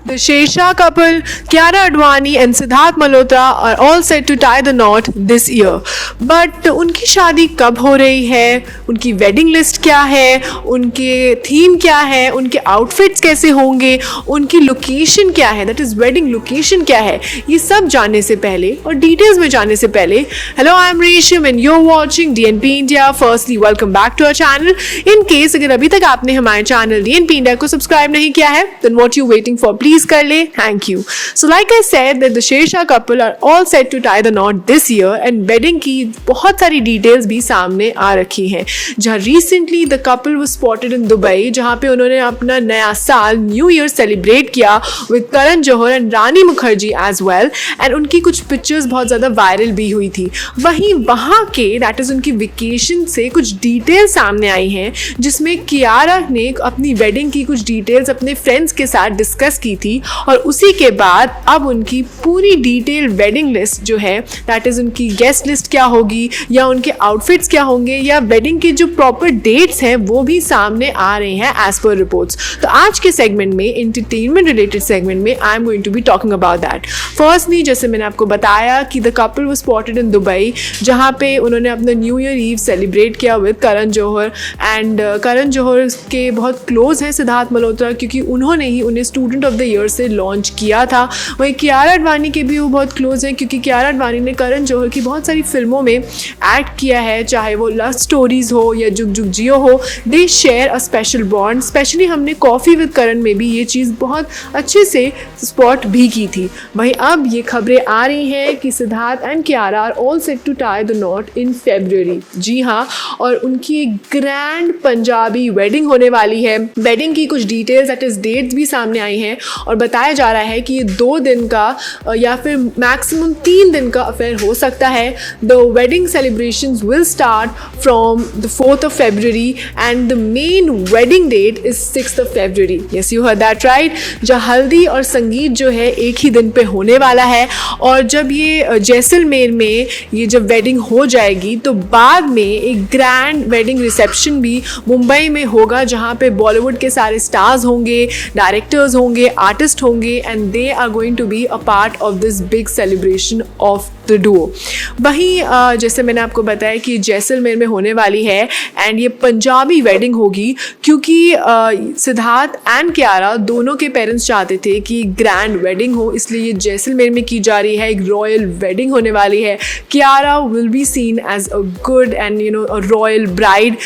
The Shershaah couple, Kiara Advani and Siddharth Malhotra are all set to tie the knot this year. But उनकी शादी कब हो रही है, उनकी वेडिंग लिस्ट क्या है, उनके थीम क्या है, उनके आउटफिट्स कैसे होंगे, उनकी लोकेशन क्या है, दैट इज़ वेडिंग लोकेशन क्या है, ये सब जानने से पहले और डिटेल्स में जानने से पहले, hello I am Resham and you are watching DNP India. Firstly welcome back to our channel. In case अगर अभी तक आपने हमारे चैनल DNP इंडिया को सब्सक्राइब नहीं किया है, then what you waiting for, please कर ले. Thank you. So like I said that the Shershaah couple are all set to tie the knot this year and wedding की बहुत सारी डिटेल्स भी सामने आ रखी हैं. जहाँ recently the couple was spotted in Dubai, जहाँ पे उन्होंने अपना नया साल न्यू ईयर सेलिब्रेट किया with Karan Johar and Rani Mukherjee as well, and उनकी कुछ पिक्चर्स बहुत ज़्यादा वायरल भी हुई थी. वहीं वहाँ के दैट इज़ उनकी वेकेशन से कुछ डिटेल सामने आई हैं, जिसमें कियारा ने अपनी वेडिंग की कुछ डिटेल्स अपने फ्रेंड्स के साथ डिस्कस की थी, और उसी के बाद अब उनकी पूरी डिटेल वेडिंग लिस्ट जो है, दैट इज़ उनकी गेस्ट लिस्ट क्या होगी, या उनके आउटफिट्स क्या होंगे, या वेडिंग के जो प्रॉपर डेट्स हैं वो भी सामने आ रहे हैं एज पर रिपोर्ट्स. तो आज के सेगमेंट में, एंटरटेनमेंट रिलेटेड सेगमेंट में, I am going to be talking about that. Firstly, जैसे मैंने आपको बताया कि the couple was spotted in Dubai, जहाँ पे उन्होंने अपना न्यू ईयर ईव सेलिब्रेट किया विद करण जौहर, एंड करण जौहर के बहुत क्लोज हैं सिद्धार्थ मल्होत्रा, क्योंकि उन्होंने ही उन्हें स्टूडेंट ऑफ द ईयर से लॉन्च किया था. वहीं कियारा आडवाणी के भी वो बहुत क्लोज हैं, क्योंकि कियारा आडवाणी ने करण जौहर की बहुत सारी फिल्मों में एक्ट किया है, चाहे वो लव स्टोरीज़ हो या जुग जुग जियो हो. They share a special bond. Specially हमने कॉफ़ी विद करण में भी ये चीज़ बहुत अच्छे से स्पॉट भी की थी. वहीं अब ये खबरें आ रही हैं कि Siddharth and Kiara are all set to tie the knot in February. जी हाँ, और उनकी एक ग्रैंड पंजाबी वेडिंग होने वाली है. वेडिंग की कुछ डिटेल्स दैट इज डेट्स भी सामने आई हैं, और बताया जा रहा है कि ये 2 दिन का या फिर मैक्सिमम 3 दिन का अफेयर हो सकता है. The wedding celebrations will start from the 4th of February and the main wedding date is 6th of February. Yes, you heard that right. जहाँ हल्दी और संगीत जो है एक ही दिन पे होने वाला है, और जब ये जैसलमेर में ये जब वेडिंग हो जाएगी तो बाद में एक ग्रैंड वेडिंग रिसेप्शन भी मुंबई में होगा, जहाँ पे बॉलीवुड के सारे स्टार्स होंगे, डायरेक्टर्स होंगे, आर्टिस्ट होंगे, and they are going to be a part of this big celebration of the duo. वहीं जैसे मैंने आपको बताया कि जैसलमेर में होने वाली है, एंड ये पंजाबी वेडिंग होगी, क्योंकि सिद्धार्थ एंड कियारा दोनों के पेरेंट्स चाहते थे कि ग्रैंड वेडिंग हो, इसलिए ये जैसलमेर में की जा रही है. एक रॉयल वेडिंग होने वाली है. Kiara will be seen as a good and a royal bride,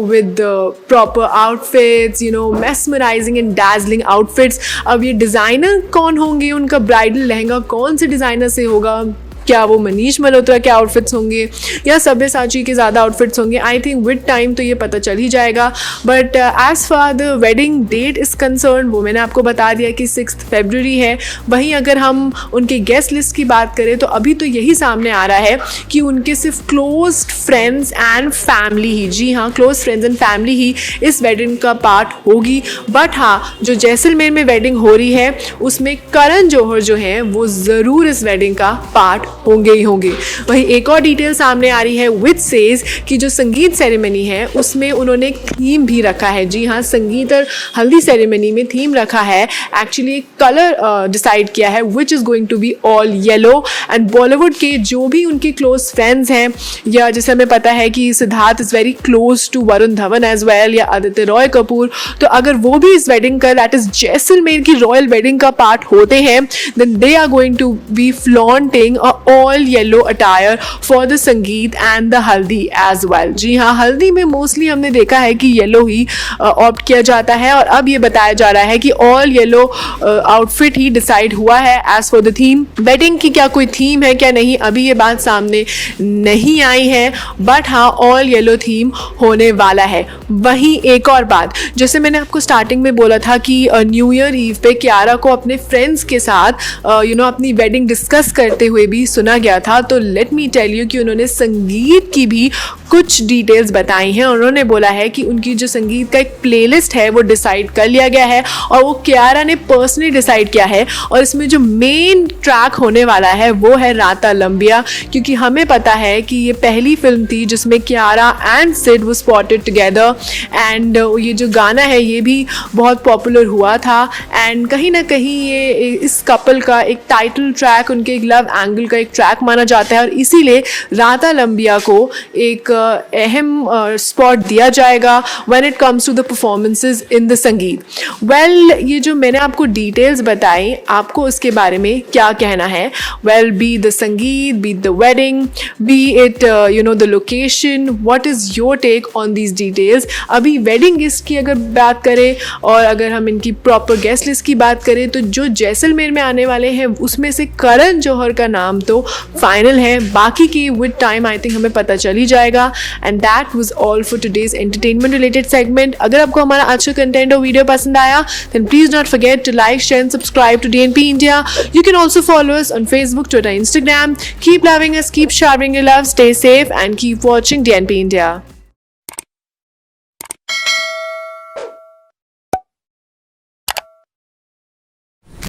with proper outfits, mesmerizing and dazzling outfits. अब ये डिज़ाइनर कौन होंगे, उनका ब्राइडल लहंगा कौन से डिज़ाइनर से होगा, क्या वो मनीष मल्होत्रा के आउटफिट्स होंगे या सब्यसाची के ज़्यादा आउटफिट्स होंगे, आई थिंक विद टाइम तो ये पता चल ही जाएगा. But as far the wedding that is concern, वो मैंने आपको बता दिया कि 6th February है. वहीं अगर हम उनके गेस्ट लिस्ट की बात करें तो अभी तो यही सामने आ रहा है कि उनके सिर्फ क्लोज फ्रेंड्स एंड फैमिली ही, जी हाँ, क्लोज फ्रेंड्स एंड फैमिली ही इस वेडिंग का पार्ट होगी. बट हाँ, जो जैसलमेर में वेडिंग हो रही है उसमें करण जौहर जो हैं वो ज़रूर इस वेडिंग का पार्ट होंगे ही होंगे. वहीं एक और डिटेल सामने आ रही है विच सेज कि जो संगीत सेरेमनी है उसमें उन्होंने एक थीम भी रखा है. जी हाँ, संगीत और हल्दी सेरेमनी में थीम रखा है. एक्चुअली कलर डिसाइड किया है which is going to be all yellow, and Bollywood के जो भी उनके क्लोज फ्रेंड्स हैं, या जैसे हमें पता है कि Siddharth is very close to Varun Dhawan as well, या आदित्य रॉय कपूर, तो अगर वो भी इस वेडिंग का दैट इज़ जैसलमेर की रॉयल वेडिंग का पार्ट होते हैं, then they are going to be flaunting all yellow attire for the sangeet and the haldi as well. जी हाँ, हल्दी में मोस्टली हमने देखा है कि येलो ही ऑप्ट किया जाता है, और अब ये बताया जा रहा है कि ऑल येलो आउटफिट ही डिसाइड हुआ है. As for the theme, wedding की क्या कोई थीम है क्या नहीं, अभी ये बात सामने नहीं आई है, बट हाँ, ऑल येलो थीम होने वाला है. वहीं एक और बात, जैसे मैंने आपको स्टार्टिंग में बोला था कि न्यू ईयर ईव पे कियारा को अपने फ्रेंड्स के साथ अपनी वेडिंग डिस्कस करते हुए भी सुना चुना गया था, तो लेट मी टेल यू कि उन्होंने संगीत की भी कुछ डिटेल्स बताई हैं। उन्होंने बोला है कि उनकी जो संगीत का एक प्लेलिस्ट है वो डिसाइड कर लिया गया है और वो कियारा ने पर्सनली डिसाइड किया है, और इसमें जो मेन ट्रैक होने वाला है वो है राता लंबिया, क्योंकि हमें पता है कि ये पहली फिल्म थी जिसमें कियारा एंड सिड वो स्पॉटेड टुगेदर, एंड ये जो गाना है ये भी बहुत पॉपुलर हुआ था, एंड कहीं ना कहीं ये इस कपल का एक टाइटल ट्रैक, उनके एक लव एंगल का एक ट्रैक माना जाता है, और इसीलिए राता लंबिया को एक अहम स्पॉट दिया जाएगा when it comes to the performances in the sangeet. Well, ये जो मैंने आपको डिटेल्स बताई, आपको उसके बारे में क्या कहना है? Well, be the sangeet, be the wedding, be it the location, what is your take on these details? अभी वेडिंग लिस्ट की अगर बात करें और अगर हम इनकी प्रॉपर गेस्ट लिस्ट की बात करें, तो जो जैसलमेर में आने वाले हैं उसमें से करण जौहर का नाम तो फाइनल है, बाकी की विद टाइम आई थिंक हमें पता चल ही जाएगा। And that was all for today's entertainment related segment. अगर आपको हमारा आज का कंटेंट और वीडियो पसंद आया, then please not forget to like, share and subscribe to DNP India. You can also follow us on Facebook, Twitter, Instagram. Keep loving us, keep showering your love, stay safe and keep watching DNP India.